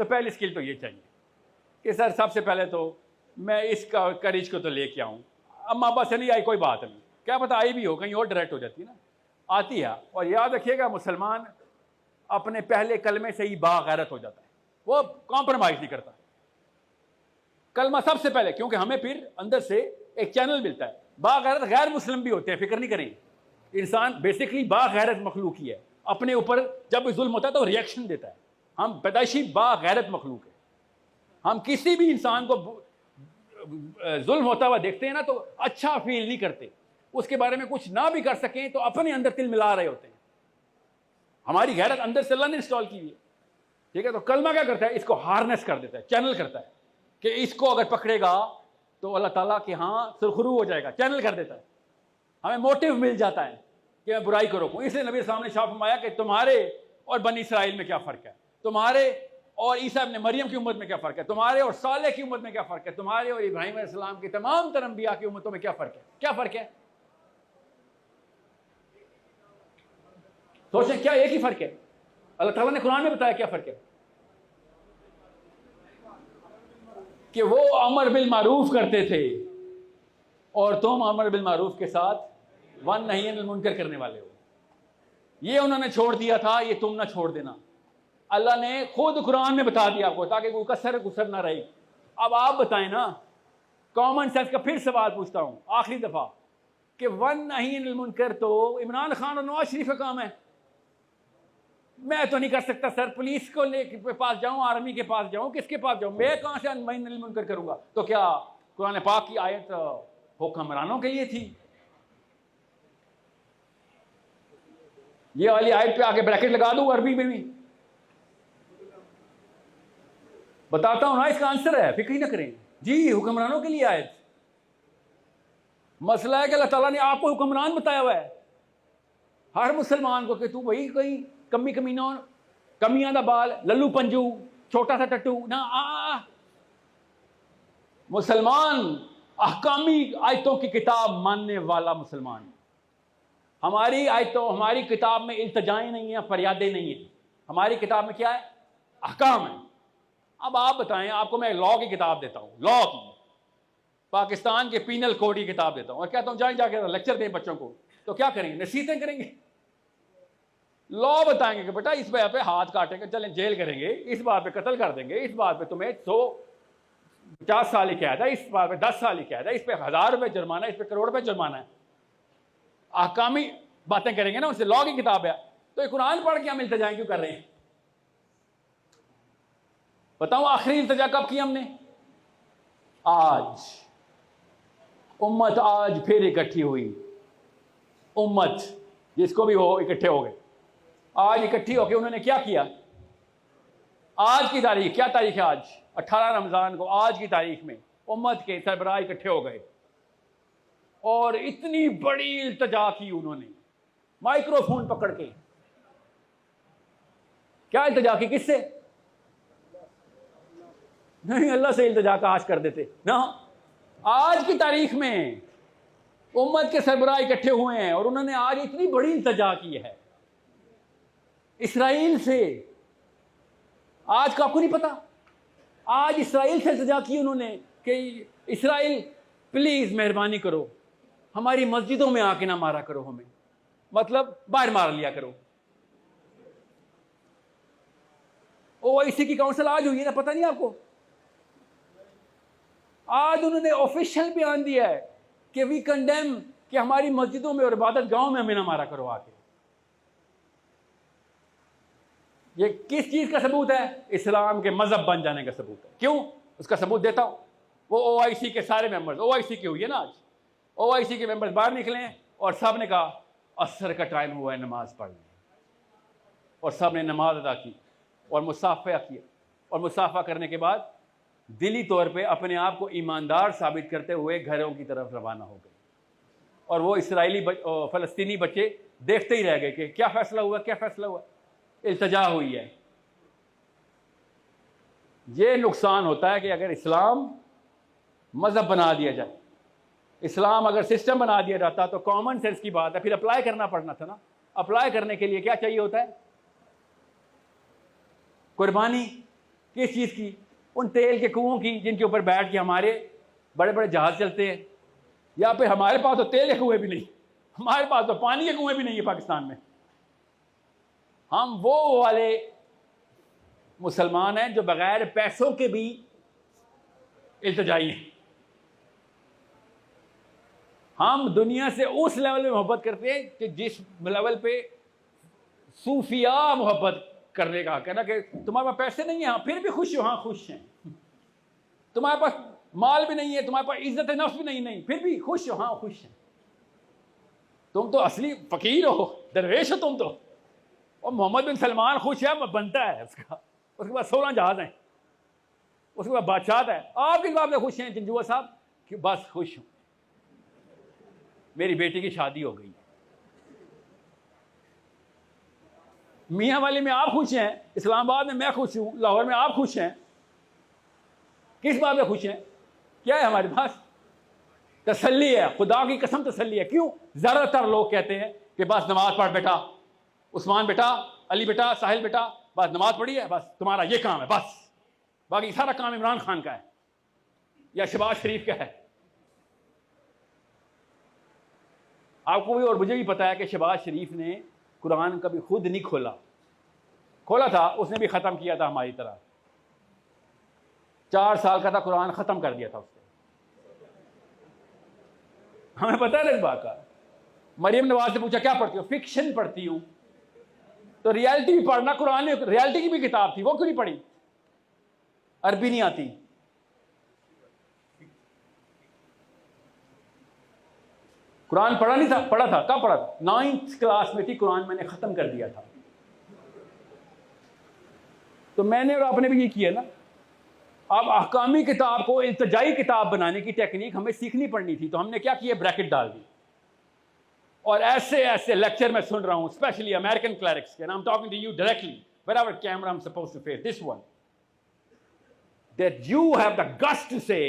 तो पहली स्किल तो ये चाहिए कि सर सबसे पहले तो मैं इस करेज को तो लेके आऊँ। अम्मा अब्बा से नहीं आई कोई बात नहीं, क्या पता आई भी हो, कहीं और डायरेक्ट हो जाती है ना, आती है। और याद रखिएगा मुसलमान अपने पहले कलमे से ही बागैरत हो जाता है, वो कॉम्प्रोमाइज़ नहीं करता। कलमा सबसे पहले, क्योंकि हमें फिर अंदर से एक चैनल मिलता है। बागैरत गैर मुस्लिम भी होते हैं, फिक्र नहीं करें। इंसान बेसिकली बागैरत मखलूक ही है, अपने ऊपर जब भी जुल्म होता है तो रिएक्शन देता है। हम पैदाइशी बागैरत मखलूक है। हम किसी भी इंसान को जुल्म होता हुआ देखते हैं ना तो अच्छा फील नहीं करते, उसके बारे में कुछ ना भी कर सकें तो अपने अंदर तिल मिला रहे होते हैं। हमारी गैरत अंदर से अल्लाह ने इंस्टॉल की है, ठीक है। तो कलमा क्या करता है, इसको हार्नेस कर देता है, चैनल करता है कि इसको अगर पकड़ेगा तो अल्लाह ताला के हाँ सुरखरू हो जाएगा, चैनल कर देता है। हमें मोटिव मिल जाता है कि मैं बुराई को रोकूं। इसलिए नबी सामने शाह फरमाया कि तुम्हारे और बनी इसराइल में क्या फ़र्क है, तुम्हारे और ईसा इब्न मरियम की उम्मत में क्या फ़र्क है, तुम्हारे और सालेह की उम्मत में क्या फ़र्क है, तुम्हारे और इब्राहीम अलैहिस्सलाम की तमाम तरह अंबिया की उम्मतों में क्या फ़र्क है। क्या फ़र्क है, सोचें, क्या एक ही फ़र्क है? अल्लाह ताला ने कुरान में बताया क्या फ़र्क है, कि वो अमर बिल मारूफ करते थे और तुम अमर बिल मारूफ के साथ वन नहीं अनिल मुनकर करने वाले हो। ये उन्होंने छोड़ दिया था, ये तुम ना छोड़ देना। अल्लाह ने खुद कुरान में बता दिया आपको, ताकि कोई कसर गुसर ना रही। अब आप बताएं ना, कॉमन सेंस का फिर सवाल पूछता हूं आखिरी दफा, कि वन नहीं अनिल मुनकर तो इमरान खान और नवाज शरीफ का काम है। मैं तो नहीं कर सकता सर, पुलिस को ले पास जाऊं, आर्मी के पास जाऊं, किसके पास जाऊं, मैं कहां से अनिल मुनकर करूंगा। तो क्या कुरान पाक की आयत हुक्मरानों के लिए थी? ये वाली आयत पे आके ब्रैकेट लगा दूं अरबी में भी, बताता हूं ना, इसका आंसर है, फिक्र ही ना करें जी, हुक्मरानों के लिए आयत। मसला है कि अल्लाह ताला ने आपको हुक्मरान बताया हुआ है, हर मुसलमान को, कि तू वही कोई कमी कमीना कमियां दा बाल लल्लू पंजू छोटा सा टट्टू ना। मुसलमान अहकामी आयतों की किताब मानने वाला मुसलमान। हमारी आयतों, हमारी किताब में इल्तजाएं नहीं है, फरियादें नहीं है, हमारी किताब में क्या है, अहकाम है। अब आप बताएं, आपको मैं लॉ की किताब देता हूं, लॉ की, पाकिस्तान के पीनल कोड की किताब देता हूं और कहता हूं जाए जाके लेक्चर दें बच्चों को, तो क्या करेंगे, नसीहतें करेंगे, लॉ बताएंगे कि बेटा इस बात पे हाथ काटेंगे, चलें जेल करेंगे, इस बात पे कत्ल कर देंगे, इस बात पे तुम्हें 150 साल ही कैद है, इस बात पे 10 साल ही कैद है, इस पे 1000 रुपये जुर्माना है, इस पे करोड़ रुपये जुर्माना है। आकामी बातें करेंगे ना, उनसे लॉ की किताब है। तो ये कुरान पढ़ के हम इल्तिजा क्यों कर रहे हैं? बताओ आखिरी इल्तिजा कब की हमने? आज। उम्मत आज फिर इकट्ठी हुई, उम्मत जिसको भी हो इकट्ठे हो गए, आज इकट्ठी होकर उन्होंने क्या किया? आज की तारीख, क्या तारीख है आज? 18 रमजान को, आज की तारीख में उम्मत के सरबराह इकट्ठे हो गए और इतनी बड़ी इल्तिजा की उन्होंने, माइक्रोफोन पकड़ के। क्या इल्तिजा की? किससे? नहीं, अल्लाह से इल्तिजा का आश कर देते ना। आज की तारीख में उम्मत के सरबराह इकट्ठे हुए हैं और उन्होंने आज इतनी बड़ी इल्तिजा की है इसराइल से। आज का आपको नहीं पता, आज इसराइल से इल्तिजा की उन्होंने कि इसराइल प्लीज मेहरबानी करो, हमारी मस्जिदों में आके ना मारा करो हमें, मतलब बाहर मार लिया करो। ओआईसी की काउंसिल आज हुई है ना, पता नहीं आपको? आज उन्होंने ऑफिशियल बयान दिया है कि वी कंडेम, कि हमारी मस्जिदों में और इबादत गांव में हमें ना मारा करो आके। ये किस चीज का सबूत है? इस्लाम के मजहब बन जाने का सबूत है। क्यों? उसका सबूत देता हूं। वो ओआईसी के सारे मेंबर्स, ओआईसी की हुई है ना आज, ओआईसी के मेंबर्स बाहर निकले और सब ने कहा असर का टाइम हुआ है, नमाज पढ़ लें, और सब ने नमाज अदा की और मुसाफा किया, और मुसाफा करने के बाद दिली तौर पे अपने आप को ईमानदार साबित करते हुए घरों की तरफ रवाना हो गए। और वो इसराइली फ़लस्तीनी बच्चे देखते ही रह गए कि क्या फैसला हुआ, क्या फैसला हुआ। इल्तिजा हुई है। ये नुकसान होता है कि अगर इस्लाम मज़हब बना दिया जाए, इस्लाम अगर सिस्टम बना दिया जाता तो कॉमन सेंस की बात है, फिर अप्लाई करना पड़ना था ना। अप्लाई करने के लिए क्या चाहिए होता है? कुर्बानी। किस चीज़ की? उन तेल के कुओं की जिनके ऊपर बैठ के हमारे बड़े बड़े जहाज चलते हैं। या फिर हमारे पास तो तेल के कुएं भी नहीं, हमारे पास तो पानी के कुएं भी नहीं है पाकिस्तान में। हम वो वाले मुसलमान हैं जो बगैर पैसों के भी इल्तिजाई हैं। हम दुनिया से उस लेवल में मोहब्बत करते हैं कि जिस लेवल पे सूफिया मोहब्बत करने का कहना कि तुम्हारे पास पैसे नहीं है, हाँ फिर भी खुश हो, हाँ खुश हैं। तुम्हारे पास माल भी नहीं है, तुम्हारे पास इज्जत नफ्स भी नहीं, फिर भी खुश हो, हाँ खुश हैं। तुम तो असली फकीर हो, दरवेश हो तुम तो। और मोहम्मद बिन सलमान खुश है, बनता है उसका, उसके बाद 16 जहाज हैं, उसके बाद बादशाह है। आप किस बात में खुश हैं जंजुआ साहब? कि बस खुश हूं, मेरी बेटी की शादी हो गई। मियाँ वाली में आप खुश हैं, इस्लामाबाद में मैं खुश हूं, लाहौर में आप खुश हैं। किस बात में खुश हैं? क्या है हमारे पास? तसल्ली है, खुदा की कसम तसल्ली है। क्यों? ज़्यादातर लोग कहते हैं कि बस नमाज पढ़ बेटा, उस्मान बेटा, अली बेटा, साहिल बेटा, बस नमाज पढ़ी है, बस तुम्हारा ये काम है, बस बाकी सारा काम इमरान खान का है या शहबाज शरीफ का है। आपको भी और मुझे भी पता है कि शहबाज शरीफ ने कुरान कभी खुद नहीं खोला था, उसने भी ख़त्म किया था हमारी तरह। 4 साल का था, कुरान ख़त्म कर दिया था उसने। हमें पता है इस बात का। मरियम नवाज से पूछा क्या पढ़ती हो? फिक्शन पढ़ती हूँ। तो रियलिटी भी पढ़ना, कुरान में रियलिटी की भी किताब थी, वो क्यों नहीं पढ़ी? अरबी नहीं आती। कुरान पढ़ा नहीं था? पढ़ा था। कब पढ़ा था? 9th क्लास में थी, कुरान मैंने खत्म कर दिया था। तो मैंने और आपने भी ये किया ना। अब अहकामी किताब को इल्तिजाई किताब बनाने की टेक्निक हमें सीखनी पड़नी थी, तो हमने क्या किया? ब्रैकेट डाल दी। और ऐसे ऐसे लेक्चर मैं सुन रहा हूं, स्पेशली अमेरिकन क्लरिक्स के, and I'm talking to you directly, wherever camera I'm supposed to face, this one, that you have the guts to say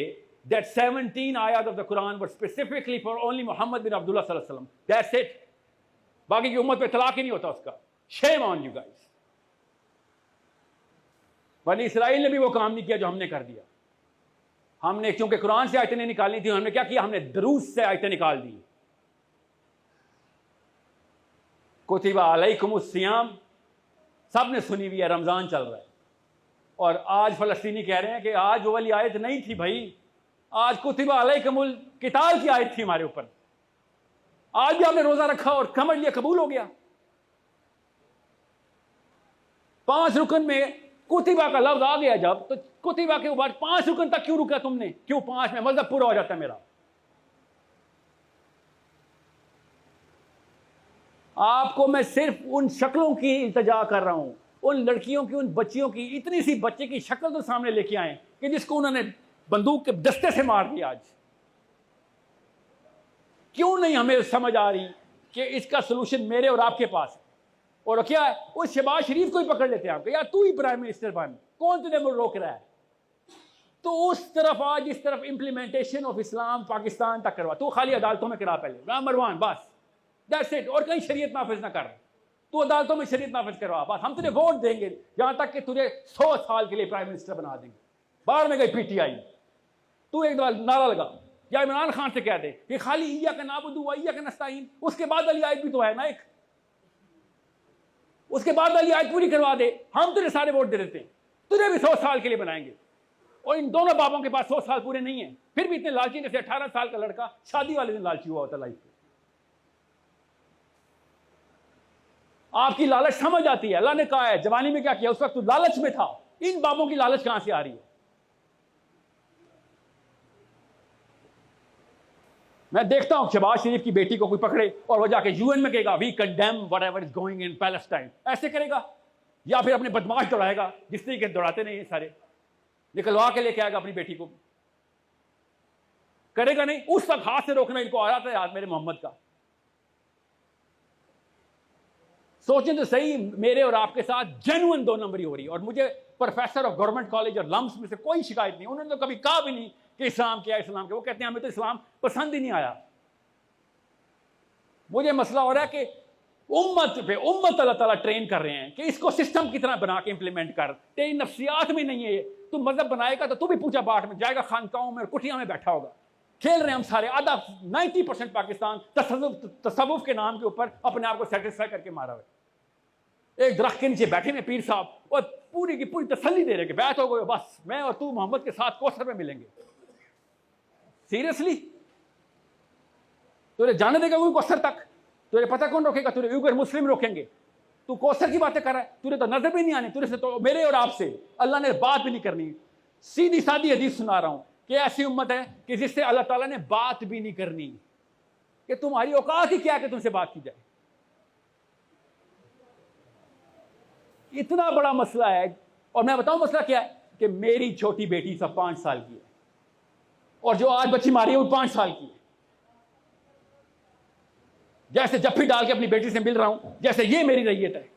that 17 ayat of the Quran were specifically for only Muhammad bin Abdullah sallallahu alaihi wasallam. That's it. बाकी की उम्मत पे तलाक ही नहीं होता उसका। Shame on you guys. बनी Israel ने भी वो काम नहीं किया जो हमने कर दिया। हमने क्योंकि कुरान से आयतें नहीं निकालनी थी, हमने क्या किया? हमने दुरूस से आयतें निकाल दी। कुतिबा अलैकुमुस सियाम सब ने सुनी हुई है, रमजान चल रहा है। और आज फलस्तीनी कह रहे हैं कि आज वो वाली आयत नहीं थी भाई, आज कुतिबा अलैकुमुल किताल की आयत थी हमारे ऊपर। आज भी हमने रोजा रखा और समझ लिया कबूल हो गया। 5 रुकन में कुतिबा का लफ्ज आ गया जब, तो कुतिबा के ऊपर 5 रुकन तक क्यों रुका तुमने? क्यों 5 में मजहब पूरा हो जाता है मेरा। आपको मैं सिर्फ उन शक्लों की इल्तिजा कर रहा हूं, उन लड़कियों की, उन बच्चियों की। इतनी सी बच्चे की शक्ल तो सामने लेके आए कि जिसको उन्होंने बंदूक के दस्ते से मार दिया। आज क्यों नहीं हमें समझ आ रही कि इसका सोल्यूशन मेरे और आपके पास है? और क्या है? उस शहबाज शरीफ को ही पकड़ लेते हैं आपको, यार तू ही प्राइम मिनिस्टर बन, कौन तुझे रोक रहा है? तो उस तरफ आज, इस तरफ इंप्लीमेंटेशन ऑफ इस्लाम पाकिस्तान तक करवा। तू खाली अदालतों में करा पहले, नंबर 1 बस, दैट्स इट। और कहीं शरीयत नाफिज ना कर, तू अदालतों में शरीयत नाफिज करवा बस। हम तुझे वोट देंगे यहां तक कि तुझे 100 साल के लिए प्राइम मिनिस्टर बना देंगे। बाहर में गई पीटीआई, तू एक बार नारा लगा या इमरान खान से कह दे कि खाली इय्या का नाबुदु व इय्या का नस्ताईन, उसके बाद वाली आयत भी तो है ना एक, उसके बाद वाली आयत पूरी करवा दे, हम तुझे सारे वोट दे देते हैं, तुझे भी 100 साल के लिए बनाएंगे। और इन दोनों बाबों के पास 100 साल पूरे नहीं है, फिर भी इतने लालची, जैसे 18 साल का लड़का शादी वाले दिन लालची हुआ होता लाइफ में। आपकी लालच समझ आती है। अल्लाह ने कहा है जवानी में क्या किया, उस वक्त तो लालच में था। इन बाबों की लालच कहां से आ रही है? मैं देखता हूं शहबाज शरीफ की बेटी को कोई पकड़े और वो जाके यूएन में कहेगा we condemn whatever is going in Palestine, ऐसे करेगा। या फिर अपने बदमाश दौड़ाएगा, जिस तरीके दौड़ाते नहीं है सारे, निकलवा के लेके आएगा अपनी बेटी को। करेगा नहीं। उस तक हाथ से रोकना इनको आ जाता है याद मेरे मोहम्मद का। सोचें तो सही, मेरे और आपके साथ जेन्युइन 2 नंबरी हो रही है। और मुझे प्रोफेसर ऑफ गवर्नमेंट कॉलेज और लम्स में से कोई शिकायत नहीं। उन्होंने तो कभी कहा भी नहीं कि इस्लाम क्या है, इस्लाम क्या। वो कहते हैं हमें तो इस्लाम पसंद ही नहीं आया। मुझे मसला हो रहा है कि उम्मत अल्लाह ताला ट्रेन कर रहे हैं कि इसको सिस्टम की तरह बना के इंप्लीमेंट कर। तेरी नफ्सियात में नहीं है ये। तू मजहब बनाएगा तो तू भी पूजा पाठ में जाएगा, खानकाहों में, कुटिया में बैठा होगा। खेल रहे हैं हम सारे। आधा 90% पाकिस्तान तसव्वुफ के नाम के ऊपर अपने आप को सेटिस्फाई करके मारा हुआ। एक दरख्त के नीचे बैठे में पीर साहब और पूरी की पूरी तसल्ली दे रहे कि बैठ हो गए, बस मैं और तू मोहम्मद के साथ कौसर में मिलेंगे। सीरियसली? तुझे जाने देगा कोई कौसर तक? तुझे पता कौन रोकेगा? तुझे उगर मुस्लिम रोकेंगे। तू कौसर की बातें कर रहा है। तुझे तो नजर भी नहीं आनी। तुझे से तो मेरे और आपसे अल्लाह ने बात भी नहीं करनी। सीधी सादी हदीस सुना रहा हूं कि ऐसी उम्मत है कि जिससे अल्लाह ताला ने बात भी नहीं करनी, कि तुम्हारी औकात ही क्या है कि तुमसे बात की जाए। इतना बड़ा मसला है। और मैं बताऊं मसला क्या है कि मेरी छोटी बेटी सब 5 साल की है और जो आज बच्ची मारी है वो 5 साल की है। जैसे जफ्फी डाल के अपनी बेटी से मिल रहा हूं, जैसे ये मेरी रैयत है।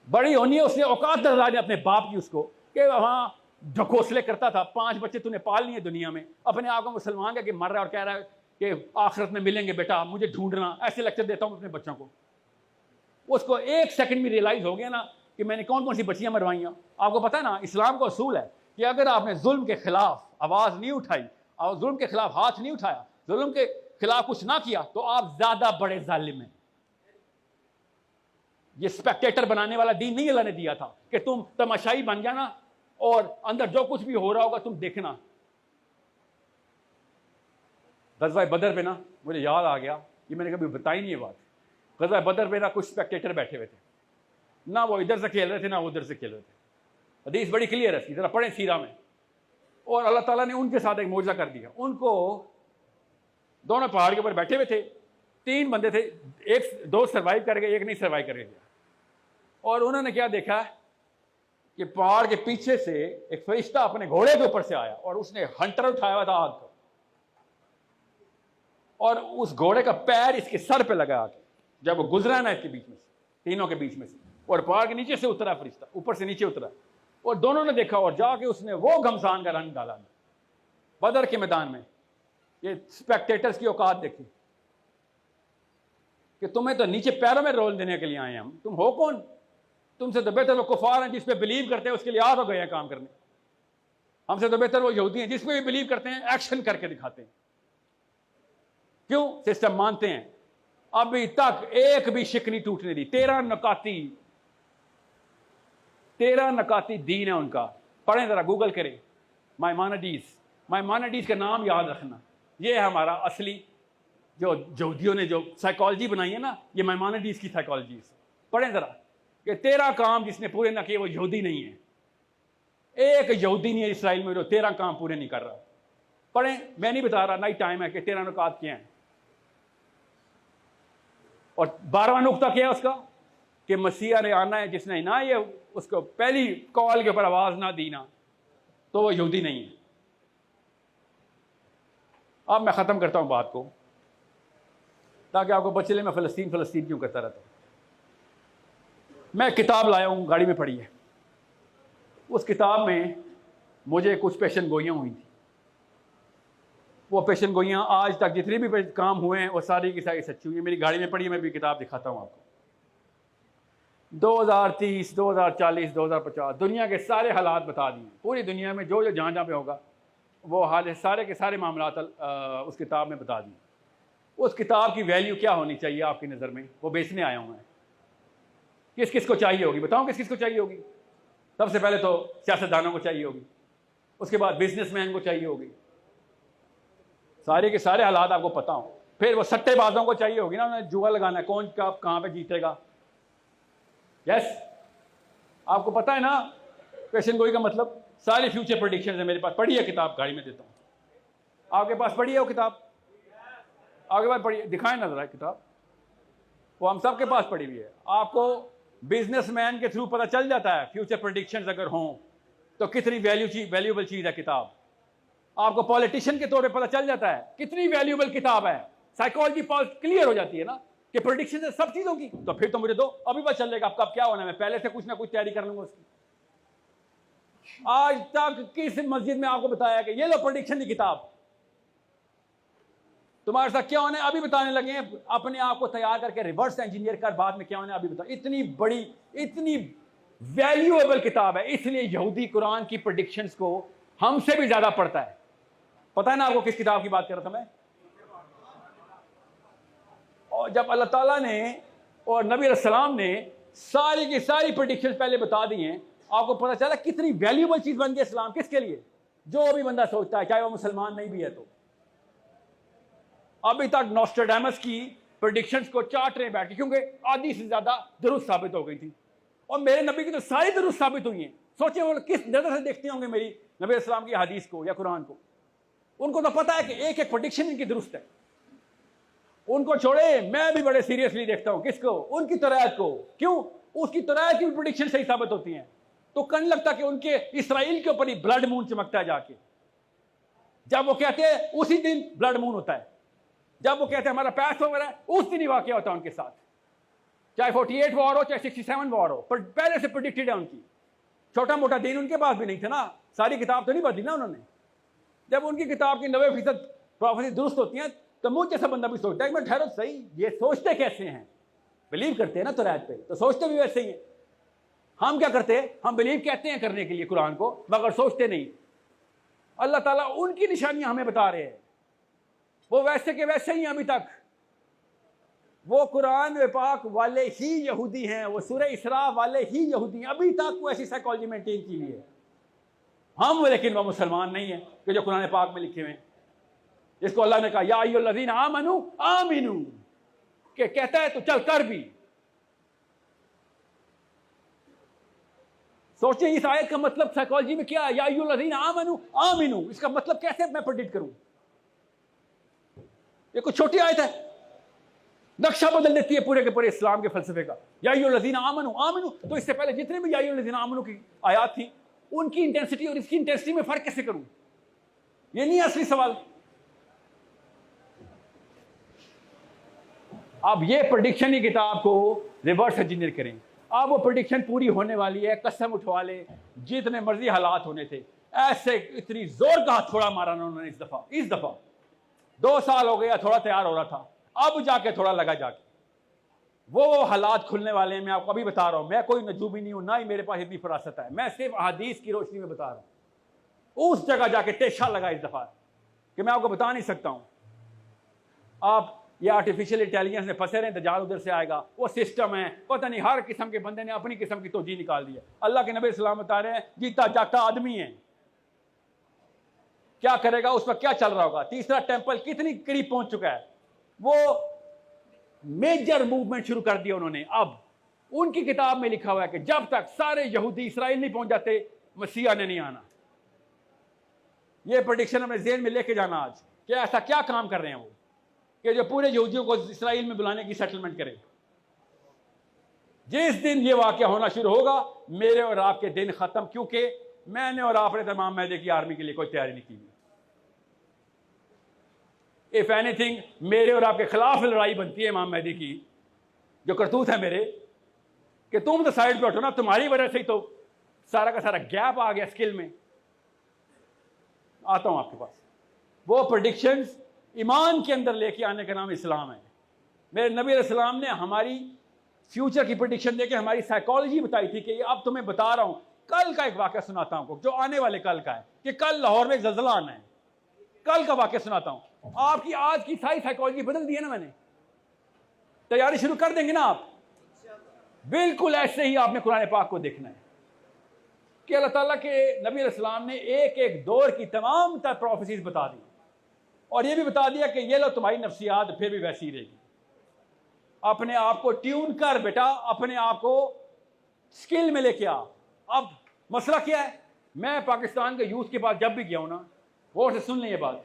बड़ी होनी है, उसने औकात दर्जा ने अपने बाप की उसको कि वहां ढकोसले करता था। 5 बच्चे तूने पाल लिए दुनिया में, अपने आप को मुसलमान के मर रहा है और कह रहा है कि आखिरत में मिलेंगे बेटा, मुझे ढूंढना। ऐसे लेक्चर देता हूं अपने बच्चों को। उसको 1 सेकंड में रियलाइज हो गया ना कि मैंने कौन कौन सी बच्चियां मरवाई। आपको पता है ना, इस्लाम का असूल है कि अगर आपने जुल्म के खिलाफ आवाज नहीं उठाई और जुल्म के खिलाफ हाथ नहीं उठाया, जुल्म के खिलाफ कुछ ना किया, तो आप ज्यादा बड़े जालिम हैं। ये स्पेक्टेटर बनाने वाला दीन नहीं अल्लाह ने दिया था कि तुम तमाशाई बन जाना और अंदर जो कुछ भी हो रहा होगा तुम देखना। गज़वा बदर पे ना मुझे याद आ गया, ये मैंने कभी बताई नहीं है बात। गज़वा बदर पे ना कुछ स्पेक्टेटर बैठे हुए थे, ना वो इधर से खेल रहे थे ना वो उधर से खेल रहे थे। हदीस बड़ी क्लियर है इसकी, जरा पढ़ें सीरा में। और अल्लाह ताला ने उनके साथ एक मौजज़ा कर दिया। उनको दोनों पहाड़ के ऊपर बैठे हुए थे, 3 बंदे थे, 2 सर्वाइव कर गए, एक नहीं सर्वाइव कर गया। और उन्होंने क्या देखा कि पहाड़ के पीछे से एक फरिश्ता अपने घोड़े के ऊपर से आया और उसने हंटर उठाया हुआ था आग को, और उस घोड़े का पैर इसके सर पे लगा आके जब वो गुजरा ना इसके बीच में से, तीनों के बीच में से, और पहाड़ के नीचे से उतरा फरिश्ता, ऊपर से नीचे उतरा। और दोनों ने देखा और जाके उसने वो घमसान का रंग डाला बदर के मैदान में। ये स्पेक्टेटर्स की औकात देखी कि तुम्हें तो नीचे पैरों में रोल देने के लिए आए हम, तुम हो कौन? तुमसे तो बेहतर वो कुफार हैं जिस पे बिलीव करते हैं, उसके लिए आप हो गए हैं काम करने। हमसे तो बेहतर वो यहूदी हैं जिसमें भी बिलीव करते हैं, एक्शन करके दिखाते हैं। क्यों? सिस्टम मानते हैं। अभी तक एक भी शिक नहीं टूटने दी। 13 नकाती दीन है उनका। पढ़ें जरा, गूगल करें माइमानिडीज का नाम याद रखना। ये है हमारा असली जो यहूदियों ने जो साइकोलॉजी बनाई है ना, ये माइमानिडीज की साइकोलॉजी। पढ़ें जरा कि 13 काम जिसने पूरे ना किए वो यहूदी नहीं है। एक यहूदी नहीं है इसराइल में जो 13 काम पूरे नहीं कर रहा। पढ़ें, मैं नहीं बता रहा, नहीं टाइम है कि 13 नुकात क्या हैं। और 12वां नुकता क्या है उसका कि मसीहा ने आना है, जिसने ना ये उसको पहली कॉल के ऊपर आवाज ना दी ना, तो वो यहूदी नहीं है। अब मैं ख़त्म करता हूं बात को ताकि आपको बचले में फ़लस्तीन क्यों करता रहता हूं। मैं किताब लाया हूं, गाड़ी में पड़ी है। उस किताब में मुझे कुछ पेशन गोइयाँ हुई थी। वो पेशन गोइयाँ आज तक जितने भी काम हुए हैं वो सारी की सारी सच्ची हुई है। मेरी गाड़ी में पड़ी है, मैं भी किताब दिखाता हूँ आपको। 2030, 2040, 2050 दुनिया के सारे हालात बता दिए। पूरी दुनिया में जो जो जहाँ जहाँ पे होगा वो हाल सारे के सारे मामलात उस किताब में बता दिए। उस किताब की वैल्यू क्या होनी चाहिए आपकी नज़र में, वो बेचने आया हूँ मैं। किस किस को चाहिए होगी बताऊँ? किस किस को चाहिए होगी? सबसे पहले तो सियासतदानों को चाहिए होगी, उसके बाद बिजनेसमैन को चाहिए होगी, सारे के सारे हालात आपको पता हो। फिर वो सट्टेबाजों को चाहिए होगी ना, उन्हें जुआ लगाना है कौन कब कहाँ पे जीतेगा। यस, आपको पता है ना पेशन गोई का मतलब। सारी फ्यूचर प्रेडिक्शन है मेरे पास, पढ़ी है किताब, गाड़ी में देता हूँ। आपके पास पढ़ी है वो किताब? आपके पास पढ़ी है? दिखाएं ना जरा किताब। वो हम सब के पास पढ़ी हुई है। आपको बिजनेसमैन के थ्रू पता चल जाता है फ्यूचर प्रेडिक्शंस अगर हों तो कितनी वैल्यूएबल चीज़ है किताब। आपको पॉलिटिशियन के तौर पे पता चल जाता है कितनी वैल्यूएबल किताब है। साइकोलॉजी क्लियर हो जाती है ना कि प्रेडिक्शन है सब चीज़ों की। तो फिर तो मुझे दो, अभी पता चल जाएगा कब क्या होना है। मैं पहले से कुछ ना कुछ तैयारी कर लूंगा उसकी। आज तक किस मस्जिद में आपको बताया कि ये लो प्रेडिक्शन की किताब? तुम्हारे साथ क्या होने अभी बताने लगे हैं, अपने आप को तैयार करके रिवर्स इंजीनियर कर, बाद में क्या होने अभी बता। इतनी बड़ी, इतनी वैल्यूएबल किताब है, इसलिए यहूदी कुरान की प्रेडिक्शंस को हमसे भी ज्यादा पढ़ता है। पता है ना आपको किस किताब की बात कर रहा था मैं? और जब अल्लाह ताला ने और नबी अलैहिस्सलाम ने सारी की सारी प्रेडिक्शंस पहले बता दी हैं, आपको पता चला कितनी वैल्यूएबल चीज बन गई इस्लाम। किसके लिए? जो भी बंदा सोचता है, चाहे वो मुसलमान नहीं भी है। तो अभी तक नोस्ट्राडामस की प्रेडिक्शंस को चाट रहे बैठ के, क्योंकि आधी से ज्यादा दुरुस्त साबित हो गई थी, और मेरे नबी की तो सारी दुरुस्त साबित हुई हैं। सोचिए वो किस नजर से देखते होंगे मेरी नबी इस्लाम की हदीस को या कुरान को। उनको तो पता है कि एक एक प्रेडिक्शन इनकी दुरुस्त है। उनको छोड़े, मैं भी बड़े सीरियसली देखता हूं किसको? उनकी तरायत को। क्यों? उसकी तरायत की प्रेडिक्शन सही साबित होती हैं। तो कन लगता कि उनके इसराइल के ऊपर ही ब्लड मून चमकता है जाके। जब वो कहते हैं उसी दिन ब्लड मून होता है, जब वो कहते हैं हमारा पैस ओवर है, उस दिन ही वाकया होता है उनके साथ। चाहे 48 वॉर हो, चाहे 67 वॉर हो, पर पहले से प्रेडिक्टेड है उनकी। छोटा मोटा दिन उनके पास भी नहीं था ना, सारी किताब तो नहीं बदली ना उन्होंने। जब उनकी किताब की 90% प्रोफेसी दुरुस्त होती हैं, तो मुझ जैसा बंदा भी सोचता है कि मैं ठहरो सही, ये सोचते कैसे हैं? बिलीव करते हैं ना तौरात पे, तो सोचते भी वैसे ही हैं। हम क्या करते हैं? हम बिलीव कहते हैं करने के लिए कुरान को, मगर सोचते नहीं। अल्लाह ताला उनकी निशानियां हमें बता रहे हैं, वो वैसे के वैसे ही अभी तक। वो कुरान पाक वाले ही यहूदी हैं, वो सूरह इसरा वाले ही यहूदी हैं, अभी तक वो ऐसी साइकोलॉजी मेंटेन की हुई है। हम लेकिन वो मुसलमान नहीं है कि जो कुरान पाक में लिखे हुए हैं, जिसको अल्लाह ने कहा या अय्युहल्लज़ीना आमनू आमिनू, के कहता है तो चल कर भी। सोचिए इस आयत का मतलब साइकोलॉजी में क्या है? या अय्युहल्लज़ीना आमनू आमिनू, इसका मतलब कैसे मैं प्रेडिक्ट करूं? ये कुछ छोटी आयत है, नक्शा बदल देती है पूरे के पूरे इस्लाम के फलसफे का। या अय्युहल्लज़ीना आमनू आमिनू, तो इससे पहले जितने भी या अय्युहल्लज़ीना आमनू की आयत थी, उनकी इंटेंसिटी और इसकी इंटेंसिटी में फर्क कैसे करूं? ये नहीं असली सवाल। अब ये प्रेडिक्शन की किताब को रिवर्स इंजीनियर करें। अब वो प्रेडिक्शन पूरी होने वाली है, कसम उठवा ले, जितने मर्जी हालात होने थे। ऐसे इतनी जोर का हथौड़ा मारा ना उन्होंने इस दफा 2 साल हो गया, थोड़ा तैयार हो रहा था, अब जाके थोड़ा लगा जाके वो हालात खुलने वाले हैं। मैं आपको अभी बता रहा हूं, मैं कोई नजूबी नहीं हूं, ना ही मेरे पास इतनी फरासत है, मैं सिर्फ हदीस की रोशनी में बता रहा हूं। उस जगह जाके तेशा लगा इस दफा कि मैं आपको बता नहीं सकता हूं। आप ये आर्टिफिशियल इंटेलिजेंस में फंसे रहे, दज्जाल उधर से आएगा, वो सिस्टम है, पता नहीं हर किस्म के बंदे ने अपनी किस्म की तोजी निकाल दी है। अल्लाह के नबी सलाम बता रहे हैं जीता जागता आदमी है, क्या करेगा, उस पर क्या चल रहा होगा। तीसरा टेंपल कितनी करीब पहुंच चुका है, वो मेजर मूवमेंट शुरू कर दिया उन्होंने। अब उनकी किताब में लिखा हुआ है कि जब तक सारे यहूदी इसराइल नहीं पहुंच जाते, मसीहा ने नहीं आना। यह प्रेडिक्शन अपने जेहन में लेके जाना आज, कि ऐसा क्या काम कर रहे हैं वो कि जो पूरे यहूदियों को इसराइल में बुलाने की सेटलमेंट करें। जिस दिन ये वाकया होना शुरू होगा, मेरे और आपके दिन खत्म, क्योंकि मैंने और आपने तमाम मैदे की आर्मी के लिए कोई तैयारी नहीं की। इफ एनीथिंग, मेरे और आपके खिलाफ लड़ाई बनती है इमाम महदी की, जो करतूत है मेरे, कि तुम तो साइड पे उठो ना, तुम्हारी वजह से ही तो सारा का सारा गैप आ गया स्किल में। आता हूं आपके पास, वो प्रेडिक्शंस ईमान के अंदर लेके आने का नाम इस्लाम है। मेरे नबी अलैहिस्सलाम ने हमारी फ्यूचर की प्रेडिक्शन देके हमारी साइकोलॉजी बताई थी कि अब तुम्हें बता रहा हूं, कल का एक वाकया सुनाता हूं जो आने वाले कल का है, कि कल लाहौर में जलजला आना है। कल का वाकया सुनाता हूं। आपकी आज की सारी साइकोलॉजी बदल दी है ना मैंने, तैयारी शुरू कर देंगे ना आप। बिल्कुल ऐसे ही आपने कुरान पाक को देखना है कि अल्लाह ताला के नबी अलैहिस्सलाम ने एक एक दौर की तमाम तर प्रोफेसीज बता दी, और ये भी बता दिया कि ये लो तुम्हारी नफ्सियात फिर भी वैसी रहेगी। अपने आप को ट्यून कर बेटा, अपने आप को स्किल में लेके आ। अब मसला क्या है, मैं पाकिस्तान के यूथ के पास जब भी गया हूं ना, गौर से सुन लें, ये बात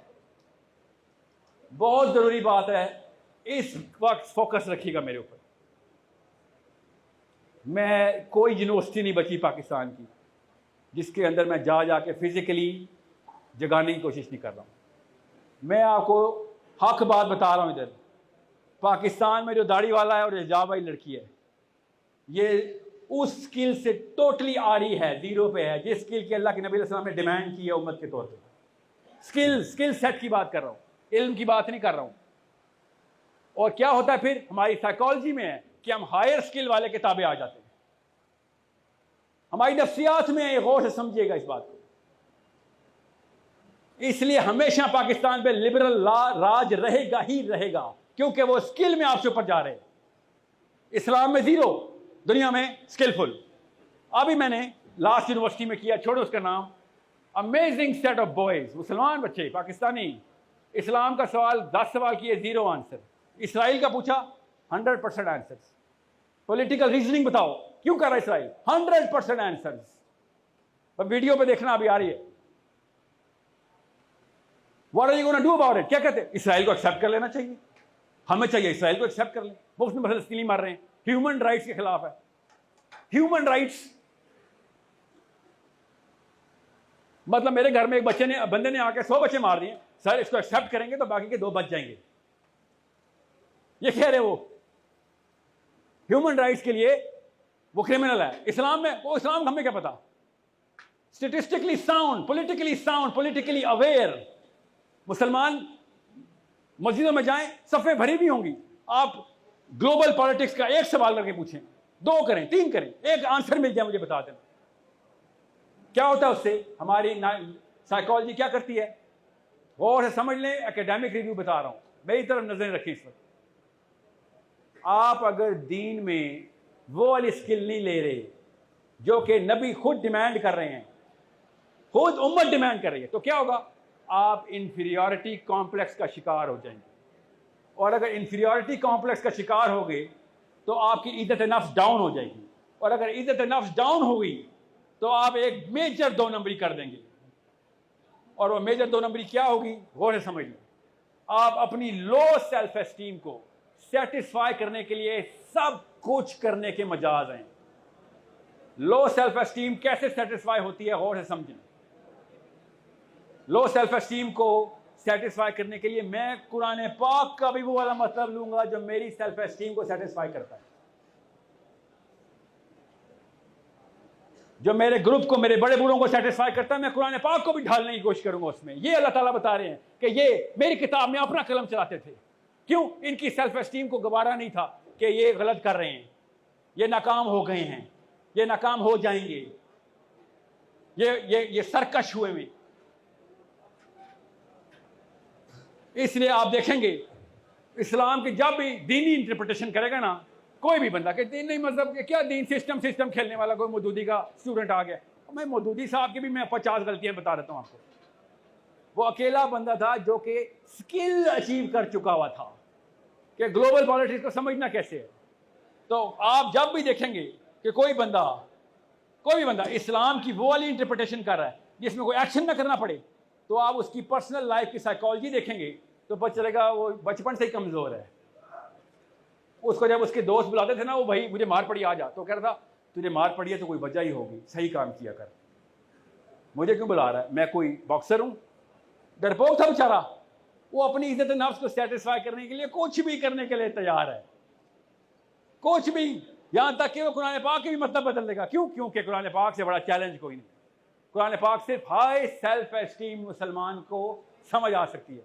बहुत जरूरी बात है, इस वक्त फोकस रखिएगा मेरे ऊपर। मैं कोई यूनिवर्सिटी नहीं बची पाकिस्तान की जिसके अंदर मैं जाके फिजिकली जगाने की कोशिश नहीं कर रहा हूं। मैं आपको हक बात बता रहा हूं। इधर पाकिस्तान में जो दाढ़ी वाला है और हिजाब वाली लड़की है, ये उस स्किल से टोटली आरी है, जीरो पे है, जिस स्किल की अल्लाह के नबी अलैहि सलाम ने डिमांड की है उम्मत के तौर पे। स्किल सेट की बात कर रहा हूं, इल्म की बात नहीं कर रहा हूं। और क्या होता है फिर, हमारी साइकोलॉजी में है कि हम हायर स्किल वाले किताबें आ जाते हैं, हमारी नफ्सियात में है। गौर से समझिएगा इस बात को। इसलिए हमेशा पाकिस्तान में लिबरल राज रहेगा ही रहेगा, क्योंकि वो स्किल में आपसे ऊपर जा रहे हैं। इस्लाम में 0, दुनिया में स्किलफुल। अभी मैंने लास्ट यूनिवर्सिटी में किया, छोड़ो उसका नाम, अमेजिंग सेट ऑफ बॉयज, मुसलमान बच्चे पाकिस्तानी, इस्लाम का सवाल 10 सवाल किए, 0 आंसर। इसराइल का पूछा, 100% आंसर्स। पॉलिटिकल रीजनिंग बताओ क्यों कर रहा है इसराइल, 100% आंसर्स। पर वीडियो पे देखना अभी आ रही है। What are you going to do about it? क्या कहते हैं, इसराइल को एक्सेप्ट कर लेना चाहिए, हमें चाहिए इसराइल को एक्सेप्ट कर लें। वो उसमें फलस्तीनी मार रहे हैं, ह्यूमन राइट्स के खिलाफ है। ह्यूमन राइट्स मतलब मेरे घर में एक बंदे ने आके 100 बच्चे मार दिए, सर इसको एक्सेप्ट करेंगे तो बाकी के 2 बच जाएंगे, ये कह रहे वो ह्यूमन राइट्स के लिए वो क्रिमिनल है। इस्लाम में वो, इस्लाम हमें क्या पता, स्टेटिस्टिकली साउंड, पॉलिटिकली अवेयर मुसलमान मस्जिदों में जाएं, सफ़े भरी भी होंगी। आप ग्लोबल पॉलिटिक्स का एक सवाल करके पूछें, 2 करें, 3 करें, एक आंसर मिल जाए मुझे बता दें। क्या होता है उससे, हमारी साइकोलॉजी क्या करती है, और से समझ लें। एकेडमिक रिव्यू बता रहा हूं, मेरी तरफ नजर रखिए इस वक्त। आप अगर दीन में वो वाली स्किल नहीं ले रहे जो कि नबी खुद डिमांड कर रहे हैं, खुद उम्मत डिमांड कर रही है, तो क्या होगा, आप इंफीरियरिटी कॉम्प्लेक्स का शिकार हो जाएंगे। और अगर इंफीरियरिटी कॉम्प्लेक्स का शिकार हो गए तो आपकी इज्जत नफ्स डाउन हो जाएगी, और अगर इज्जत नफ्स डाउन हो गई तो आप एक मेजर 2 नंबरी कर देंगे। और वो मेजर 2 नंबरी क्या होगी, गौर से समझ लो। आप अपनी लो सेल्फ एस्टीम को सेटिस्फाई करने के लिए सब कुछ करने के मजाज हैं। लो सेल्फ एस्टीम कैसे सेटिस्फाई होती है, गौर से समझें। लो सेल्फ एस्टीम को सेटिस्फाई करने के लिए मैं कुरान पाक का भी वो वाला मतलब लूंगा जो मेरी सेल्फ एस्टीम को सेटिस्फाई करता है, जो मेरे ग्रुप को, मेरे बड़े बूढ़ों को सेटिस्फाई करता है। मैं कुरान पाक को भी ढालने की कोशिश करूंगा उसमें। ये अल्लाह ताला बता रहे हैं कि ये मेरी किताब में अपना कलम चलाते थे। क्यों, इनकी सेल्फ एस्टीम को गवारा नहीं था कि ये गलत कर रहे हैं, ये नाकाम हो गए हैं, ये नाकाम हो जाएंगे, ये सरकश हुए में। इसलिए आप देखेंगे इस्लाम की जब भी दीनी इंटरप्रिटेशन करेगा ना कोई भी बंदा, कि दीन नहीं मतलब कि क्या दीन, सिस्टम खेलने वाला कोई मौदूदी का स्टूडेंट आ गया। मैं मौदूदी साहब की भी मैं 50 गलतियां बता देता हूं आपको। वो अकेला बंदा था जो कि स्किल अचीव कर चुका हुआ था कि ग्लोबल पॉलिटिक्स को समझना कैसे है। तो आप जब भी देखेंगे कि कोई भी बंदा इस्लाम की वो वाली इंटरप्रिटेशन कर रहा है जिसमें कोई एक्शन ना करना पड़े, तो आप उसकी पर्सनल लाइफ की साइकोलॉजी देखेंगे तो पता चलेगा वो बचपन से ही कमज़ोर है। उसको जब उसके दोस्त बुलाते थे ना, वो भाई मुझे मार पड़ी आ जा, तो कह रहा था तुझे मार पड़ी है तो कोई वजह ही होगी, सही काम किया कर, मुझे क्यों बुला रहा है, मैं कोई बॉक्सर हूँ। डरपोक था बेचारा, वो अपनी इज्जत नफ्स को सेटिस्फाई करने के लिए कुछ भी करने के लिए तैयार है, कुछ भी, यहां तक कि वो कुरान पाक की भी मतलब बदल देगा। क्यों, क्योंकि कुरान पाक से बड़ा चैलेंज कोई नहीं। कुरान पाक सिर्फ हाई सेल्फ एस्टीम मुसलमान को समझ आ सकती है,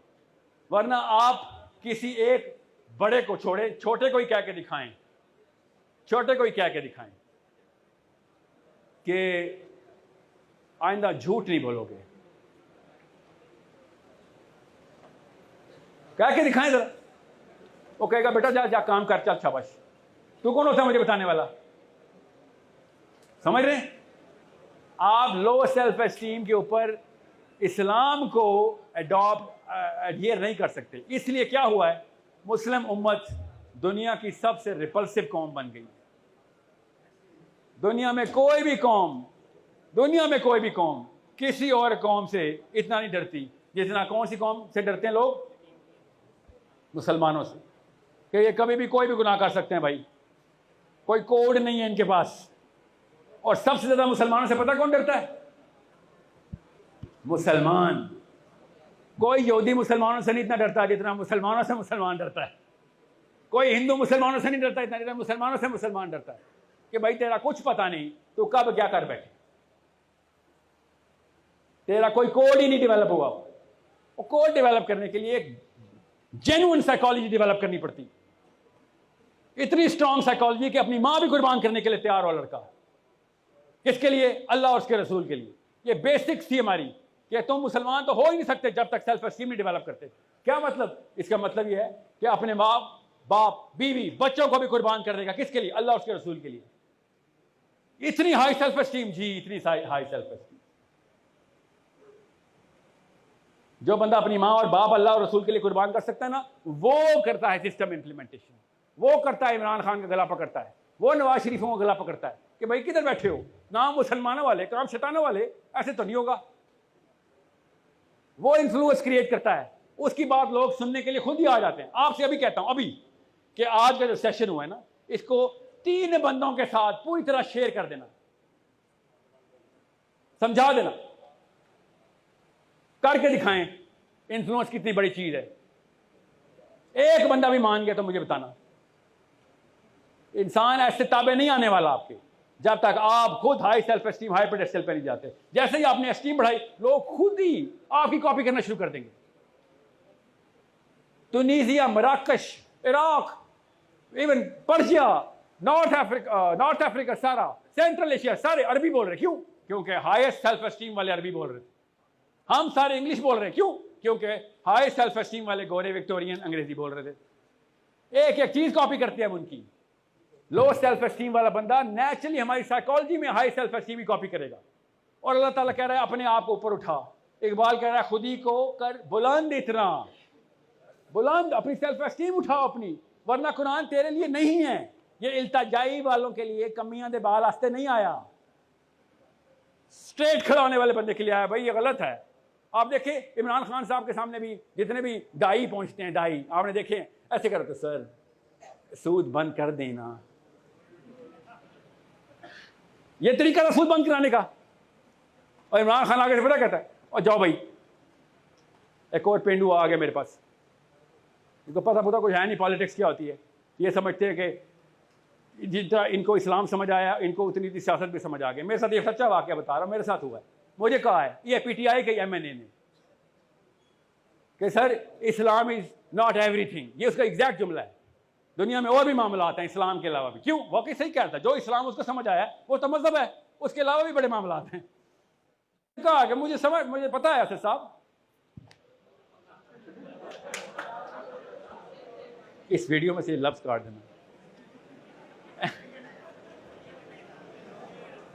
वरना आप किसी एक बड़े को छोड़े, छोटे को ही कह के दिखाएं, छोटे को ही कह के दिखाएं कि आइंदा झूठ नहीं बोलोगे, कह के दिखाएं जरा। वो कहेगा बेटा जा जा काम कर, चल शाबाश, तू कौन होता है मुझे बताने वाला। समझ रहे हैं आप, लो सेल्फ एस्टीम के ऊपर इस्लाम को एडहियर नहीं कर सकते। इसलिए क्या हुआ है, मुस्लिम उम्मत दुनिया की सबसे रिपल्सिव कौम बन गई। दुनिया में कोई भी कौम किसी और कौम से इतना नहीं डरती जितना कौन सी कौम से डरते हैं लोग, मुसलमानों से, कि ये कभी भी कोई भी गुनाह कर सकते हैं भाई, कोई कोड नहीं है इनके पास। और सबसे ज्यादा मुसलमानों से पता कौन डरता है, मुसलमान। कोई यहूदी मुसलमानों से नहीं इतना डरता जितना मुसलमानों से मुसलमान डरता है। कोई हिंदू मुसलमानों से नहीं डरता इतना जितना मुसलमानों से मुसलमान डरता है कि भाई तेरा कुछ पता नहीं, तो कब क्या कर बैठे, तेरा कोई कोड ही नहीं डेवलप हुआ। वो कोड डेवलप करने के लिए एक जेन्युइन साइकोलॉजी डेवलप करनी पड़ती, इतनी स्ट्रांग साइकोलॉजी कि अपनी मां भी कुर्बान करने के लिए तैयार हो लड़का। किसके लिए? अल्लाह और उसके रसूल के लिए। ये बेसिक्स थी हमारी कि तुम मुसलमान तो हो ही नहीं सकते जब तक सेल्फ एस्टीम नहीं डेवलप करते। क्या मतलब? इसका मतलब यह है कि अपने माँ बाप बीवी बच्चों को भी कुर्बान कर देगा। किसके लिए? अल्लाह और उसके रसूल के लिए। इतनी हाई सेल्फ एस्टीम जी, इतनी हाई सेल्फ एस्टीम। जो बंदा अपनी माँ और बाप अल्लाह और रसूल के लिए कुर्बान कर सकता है ना, वो करता है सिस्टम इंप्लीमेंटेशन, वो करता है इमरान खान का गला पकड़ता है, वो नवाज शरीफों का गला पकड़ता है कि भाई किधर बैठे हो, नाम मुसलमानों वाले काम शैतानों वाले, ऐसे तो नहीं होगा। वो इन्फ्लुएंस क्रिएट करता है, उसकी बात लोग सुनने के लिए खुद ही आ जाते हैं। आपसे अभी कहता हूं अभी कि आज का जो सेशन हुआ है ना, इसको 3 बंदों के साथ पूरी तरह शेयर कर देना, समझा देना, करके दिखाएं इन्फ्लुएंस कितनी बड़ी चीज है। एक बंदा भी मान गया तो मुझे बताना। इंसान ऐसे ताबे नहीं आने वाला आपके जब तक आप खुद high self esteem, high pedestal पे नहीं जाते। जैसे ही आपने एस्टीम बढ़ाई, लोग खुद ही आपकी कॉपी करना शुरू कर देंगे। तुनीजिया, मराकश, Iraq, even Persia, North Africa, सारा सेंट्रल एशिया, सारे अरबी बोल रहे। क्यों? क्योंकि हाईएस्ट सेल्फ एस्टीम वाले अरबी बोल रहे थे। हम सारे इंग्लिश बोल रहे हैं। क्यों? क्योंकि हाई सेल्फ एस्टीम वाले गोरे विक्टोरियन अंग्रेजी बोल रहे थे। एक एक चीज कॉपी करते हैं हम उनकी। लो सेल्फ एस्टीम वाला बंदा नेचुरली हमारी साइकोलॉजी में हाई सेल्फ एस्टीम ही कॉपी करेगा। और अल्लाह ताला कह रहा है अपने आप को ऊपर उठा। इकबाल कह रहा है खुद ही को कर बुलंद, इतना बुलंद, अपनी सेल्फ एस्टीम उठाओ अपनी, वरना कुरान तेरे लिए नहीं है। ये इल्तिजाई वालों के लिए, कमियां दे बाल आस्ते नहीं आया, स्ट्रेट खड़ा होने वाले बंदे के लिए आया। भाई ये गलत है। आप देखें इमरान खान साहब के सामने भी जितने भी दाई पहुंचते हैं, दाई आपने देखे ऐसे करते, सर सूद बंद कर देना। ये तरीका था सूद बंद कराने का। और इमरान खान आगे से पता कहता है, और जाओ भाई, एक और पेंडू आ गया मेरे पास, इनको पता कुछ है नहीं पॉलिटिक्स क्या होती है। ये समझते हैं कि जितना इनको इस्लाम समझ आया, इनको उतनी सियासत भी समझ आ गई। मेरे साथ ये सच्चा वाकया बता रहा हूँ, मेरे साथ हुआ है। मुझे कहा है ये पीटीआई के एमएनए ने कि sir Islam is not everything. ये उसका एग्जैक्ट जुमला है। दुनिया में और भी मामला आते हैं इस्लाम के अलावा भी। क्यों? वाकई सही कहता है। जो इस्लाम उसको समझ आया वो तो मजहब है, उसके अलावा भी बड़े मामला आते हैं। कहा कि मुझे पता है असद साहब, इस वीडियो में से लफ्ज काट देना।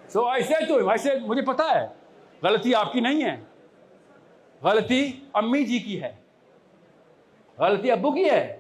सो ऐसे मुझे पता है गलती आपकी नहीं है, गलती अम्मी जी की है, गलती अब्बू की है।